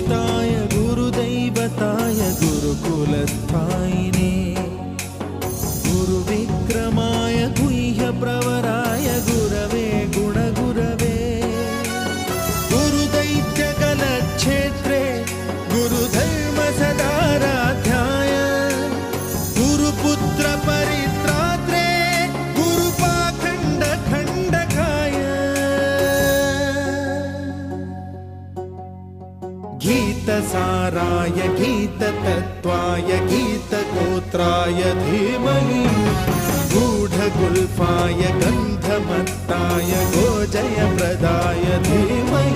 पूजिताय गुरुदैवताय गुरुकुलस्थायिने गुरुविक्रमाय गुह्यप्रवराय गुरवे गुणगुरवे गुरुदैत्यकलक्षेत्रे गुरुधर्मसदाराध्याय गुरुपुत्र परित्रात्रे गुरुपाखण्डखण्डकाय गीतसाराय गीततत्त्वाय गीतगोत्राय धीमहि गूढगुल्फाय गन्धमत्ताय गोजयप्रदाय धीमहि